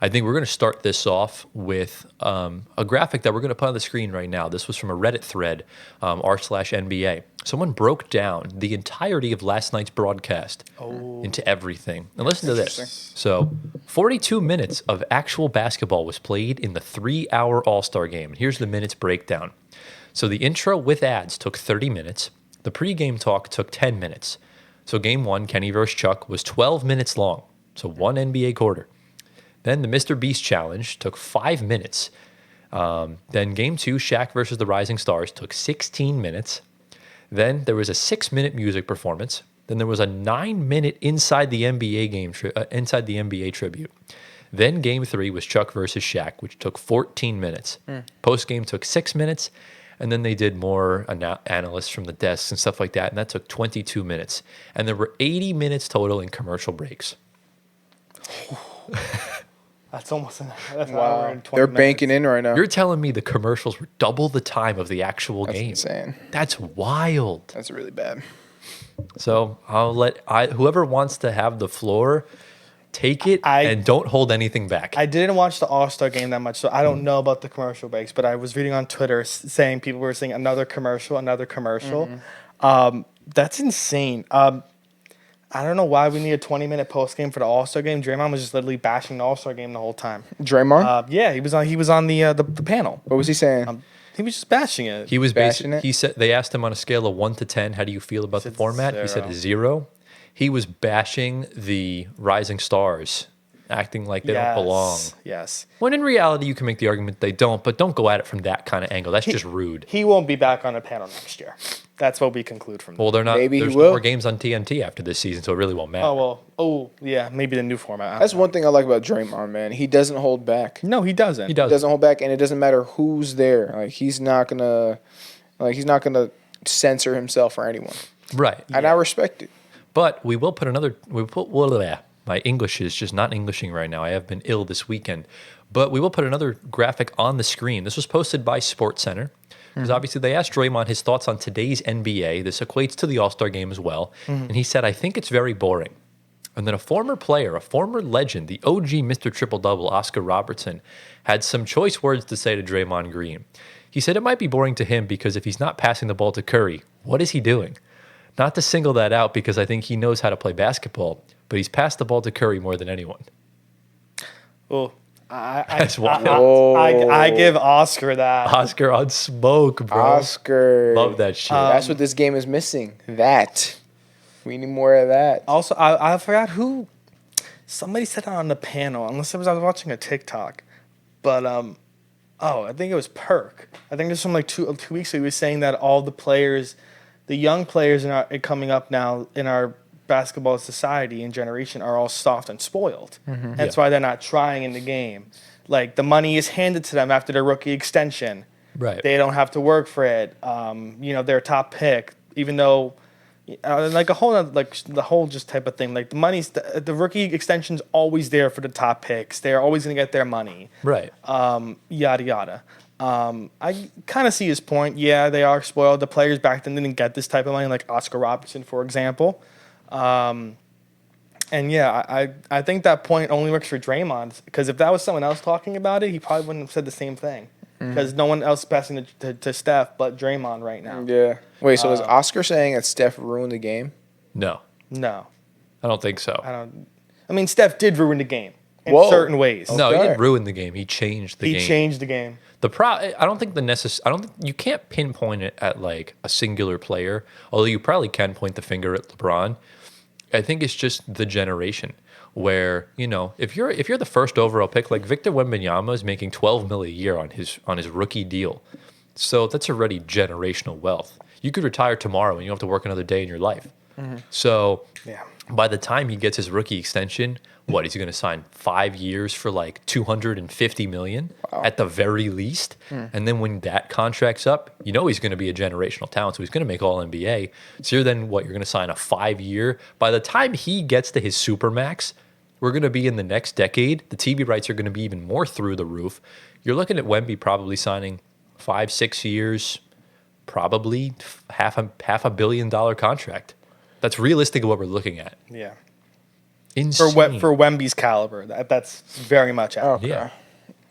I think we're going to start this off with a graphic that we're going to put on the screen right now. This was from a Reddit thread, r/NBA. Someone broke down the entirety of last night's broadcast into everything. And listen to this. So 42 minutes of actual basketball was played in the 3-hour All-Star game. Here's the minutes breakdown. So the intro with ads took 30 minutes. The pregame talk took 10 minutes. So game 1, Kenny versus Chuck, was 12 minutes long. So 1 NBA quarter. Then the Mr. Beast Challenge took 5 minutes. Then Game 2, Shaq versus the Rising Stars, took 16 minutes. Then there was a 6-minute music performance. Then there was a 9-minute inside the NBA tribute. Then Game 3 was Chuck versus Shaq, which took 14 minutes. Post game took 6 minutes. And then they did more analysts from the desks and stuff like that, and that took 22 minutes. And there were 80 minutes total in commercial breaks. That's almost an hour and 20 They're minutes. banking in right now. You're telling me the commercials were double the time of the actual That's game? insane. That's wild. That's really bad. So I'll let whoever wants to have the floor take it and don't hold anything back. I didn't watch the All-Star game that much, so I don't know about the commercial breaks, but I was reading on Twitter saying people were saying another commercial. That's insane. I don't know why we need a 20-minute post game for the All-Star game. Draymond was just literally bashing the All-Star game the whole time. Draymond? Yeah, he was on the panel. What was he saying? He was just bashing it. He was bashing it? He said they asked him on a scale of 1 to 10, how do you feel about the said format? He said 0. He was bashing the Rising Stars, acting like they don't belong. Yes. When in reality, you can make the argument they don't, but don't go at it from that kind of angle. That's just rude. He won't be back on the panel next year. That's what we conclude from that. Well, they're not. Maybe he there's will. no more games on TNT after this season, so it really won't matter. Yeah, maybe the new format. That's one thing I like about Draymond, man. He doesn't hold back. No, he doesn't. He does. Doesn't hold back, and it doesn't matter who's there. He's not gonna censor himself or anyone. Right. And I respect it. But we will put another. My English is just not Englishing right now. I have been ill this weekend. But we will put another graphic on the screen. This was posted by SportsCenter. Because obviously they asked Draymond his thoughts on today's NBA. This equates to the All-Star game as well. And he said, I think it's very boring. And then a former player, a former legend, the OG Mr. Triple-Double, Oscar Robertson, had some choice words to say to Draymond Green. He said it might be boring to him because if he's not passing the ball to Curry, what is he doing? Not to single that out because I think he knows how to play basketball, but he's passed the ball to Curry more than anyone. Oh, That's wild. I give Oscar that. Oscar on smoke, bro. Oscar. Love that shit. That's what this game is missing. That. We need more of that. Also, I forgot who. Somebody said that on the panel, unless I was watching a TikTok. But, I think it was Perk. I think this was from like two weeks ago. He was saying that all the players, the young players coming up now in our basketball society and generation are all soft and spoiled. That's why they're not trying in the game. Like, the money is handed to them after their rookie extension. Right. They don't have to work for it. They're a top pick, even though, the whole just type of thing. Like, the money's, the rookie extension's always there for the top picks. They're always going to get their money. Right. Yada, yada. I kind of see his point. Yeah, they are spoiled. The players back then didn't get this type of money, like Oscar Robertson, for example. And yeah, I think that point only works for Draymond, because if that was someone else talking about it, he probably wouldn't have said the same thing. Because no one else is passing to Steph but Draymond right now. Yeah. Wait, so is Oscar saying that Steph ruined the game? No, No, I don't think so. I mean, Steph did ruin the game in certain ways. No, he Okay. didn't ruin the game. He changed the game. He changed the game. I don't think you can't pinpoint it at like a singular player, although you probably can point the finger at LeBron. I think it's just the generation where, if you're the first overall pick, like Victor Wembanyama is making $12 million a year on his rookie deal. So that's already generational wealth. You could retire tomorrow and you don't have to work another day in your life. So Yeah. by the time he gets his rookie extension, he's going to sign 5 years for like $250 million at the very least. And then when that contract's up, he's going to be a generational talent. So he's going to make all NBA. So you're going to sign a 5-year. By the time he gets to his supermax, we're going to be in the next decade. The TV rights are going to be even more through the roof. You're looking at Wemby probably signing 5-6 years, probably half a $1 billion contract. That's realistically what we're looking at. Yeah. Insane. for Wemby's caliber. That's very much out. Okay. Yeah.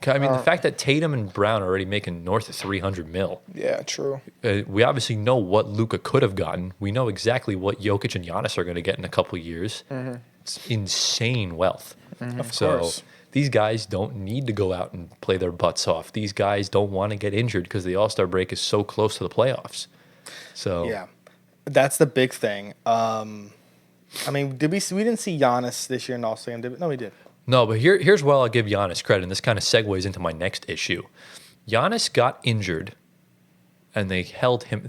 I mean, the fact that Tatum and Brown are already making north of 300 mil. Yeah, true. We obviously know what Luka could have gotten. We know exactly what Jokic and Giannis are going to get in a couple years. It's insane wealth. Of So course. these guys don't need to go out and play their butts off. These guys don't want to get injured because the All-Star break is so close to the playoffs. So Yeah, that's the big thing. I mean, we didn't see Giannis this year in All-Star game, did we? No, we did. No, but here's where I'll give Giannis credit, and this kind of segues into my next issue. Giannis got injured, and they held him.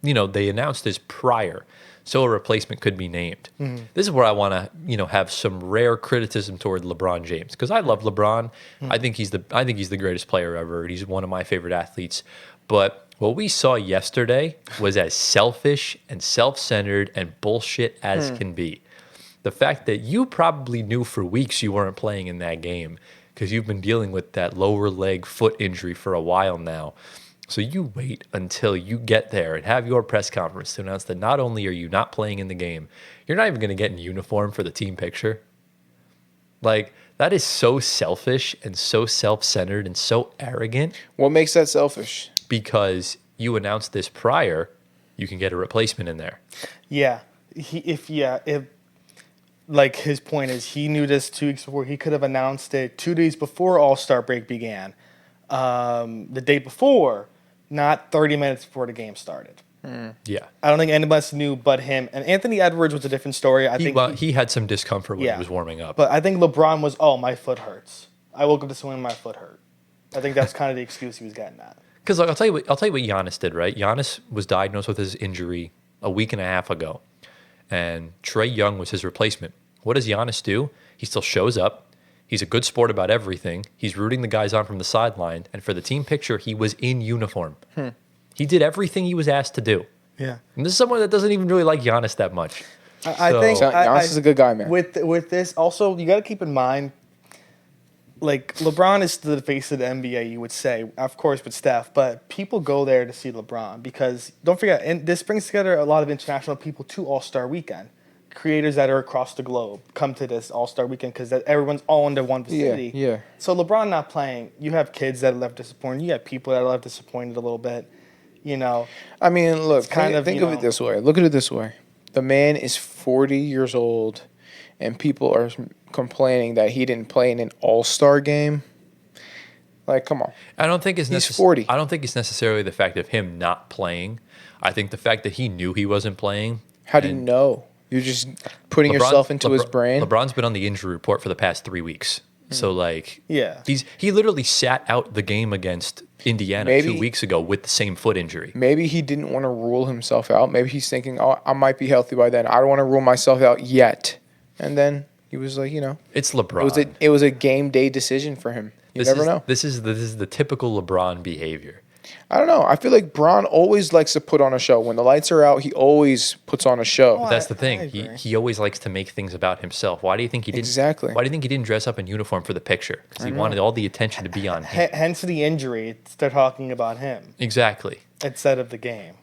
They announced this prior, so a replacement could be named. This is where I want to, have some rare criticism toward LeBron James, because I love LeBron. I think he's the greatest player ever. He's one of my favorite athletes. But what we saw yesterday was as selfish and self-centered and bullshit as can be. The fact that you probably knew for weeks you weren't playing in that game because you've been dealing with that lower leg foot injury for a while now. So you wait until you get there and have your press conference to announce that not only are you not playing in the game, you're not even going to get in uniform for the team picture. Like, that is so selfish and so self-centered and so arrogant What makes that selfish? because you announced this prior, you can get a replacement in there. Yeah, if like his point is he knew this 2 weeks before. He could have announced it 2 days before All-Star break began, the day before, not 30 minutes before the game started. Yeah. I don't think anybody else knew but him. And Anthony Edwards was a different story. I think He had some discomfort when Yeah. he was warming up. but I think LeBron was, my foot hurts. I woke up this morning, my foot hurt. I think that's kind of the excuse he was getting at. Because I'll tell you what Giannis did, right? Giannis was diagnosed with his injury a week and a half ago, and Trae Young was his replacement. What does Giannis do? He still shows up. He's a good sport about everything. He's rooting the guys on from the sideline, and for the team picture, he was in uniform. He did everything he was asked to do. Yeah. And this is someone that doesn't even really like Giannis that much. I So- think Giannis is a good guy, man. With this, also you got to keep in mind, like LeBron is the face of the NBA. You would say, of course, with Steph, but people go there to see LeBron because don't forget, and this brings together a lot of international people to All-Star Weekend. Creators that are across the globe come to this All-Star Weekend because everyone's all under one vicinity. yeah. So LeBron not playing, you have kids that are left disappointed. You have people that are left disappointed a little bit. I mean, look, kind of, think you of it know- this way. Look at it this way. The man is 40 years old, and people are complaining that he didn't play in an all-star game. Like, come on. I don't think it's He's 40. I don't think it's necessarily the fact of him not playing. I think the fact that he knew he wasn't playing. How do you and know? You're just putting LeBron- yourself into his brain. LeBron's been on the injury report for the past 3 weeks. So Yeah. he literally sat out the game against Indiana Maybe- 2 weeks ago with the same foot injury. Maybe he didn't want to rule himself out. Maybe he's thinking, oh, I might be healthy by then. I don't want to rule myself out yet. And then he was like, It's LeBron. it was a game day decision for him. You never know. This is the typical LeBron behavior. I don't know. I feel like Bron always likes to put on a show. When the lights are out, he always puts on a show. Oh, That's the I thing. He agree. he always likes to make things about himself. Why do you think he didn't? Exactly. Why do you think he didn't dress up in uniform for the picture? Because he wanted all the attention to be on him. Hence the injury. They're talking about him Exactly. instead of the game.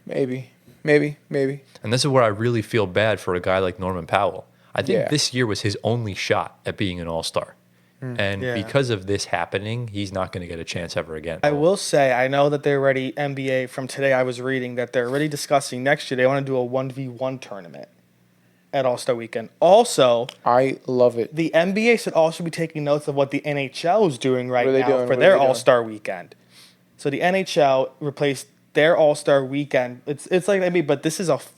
Maybe. And this is where I really feel bad for a guy like Norman Powell. I think Yeah. this year was his only shot at being an all-star. And Yeah. because of this happening, he's not going to get a chance ever again. I will say, I know that they're already, NBA, from today I was reading that they're already discussing next year, they want to do a 1v1 tournament at All-Star Weekend. Also, I love it. the NBA should also be taking notes of what the NHL is doing right What are they now doing? for What are their they doing? All-Star Weekend. So the NHL replaced their All-Star Weekend. It's like NBA, but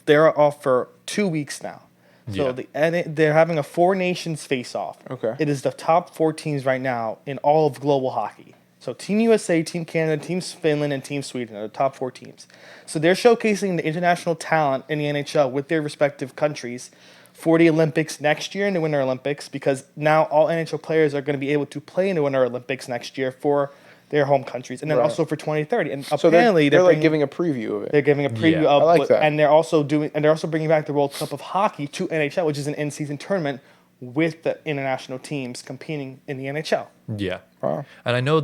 they're off for 2 weeks now. So Yeah. they're having a 4 nations face-off. Okay. It is the top 4 teams right now in all of global hockey. So Team USA, Team Canada, Team Finland, and Team Sweden are the top 4 teams. So they're showcasing the international talent in the NHL with their respective countries for the Olympics next year in the Winter Olympics, because now all NHL players are going to be able to play in the Winter Olympics next year for their home countries, and then Right. also for 2030. And So apparently they're like bringing- giving a preview of it. they're giving a preview Yeah, of, I like that. and they're also bringing back the World Cup of Hockey to NHL, which is an in-season tournament with the international teams competing in the NHL. Yeah. Wow. And I know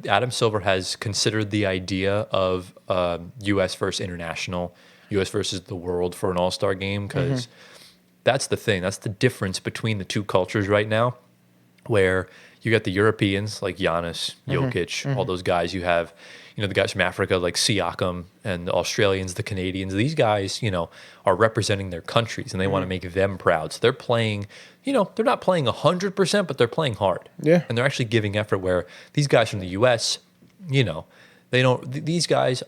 Adam Silver has considered the idea of U.S. versus international, U.S. versus the world for an all-star game, because that's the thing. That's the difference between the two cultures right now, where you got the Europeans like Giannis, Jokic, all those guys. You have, the guys from Africa like Siakam, and the Australians, the Canadians. These guys, are representing their countries and they want to make them proud. So they're playing, they're not playing 100%, but they're playing hard. Yeah. And they're actually giving effort, where these guys from the U.S., they don't, these guys,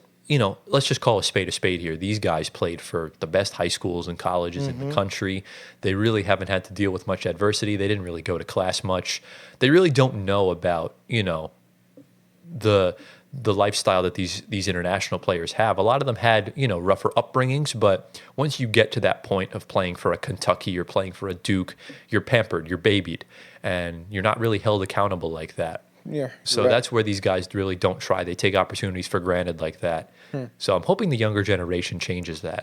let's just call a spade here. These guys played for the best high schools and colleges in the country. They really haven't had to deal with much adversity. They didn't really go to class much. They really don't know about, the lifestyle that these international players have. A lot of them had, rougher upbringings, but once you get to that point of playing for a Kentucky or playing for a Duke, you're pampered, you're babied, and you're not really held accountable like that. Yeah. So that's where these guys really don't try. They take opportunities for granted like that. So I'm hoping the younger generation changes that.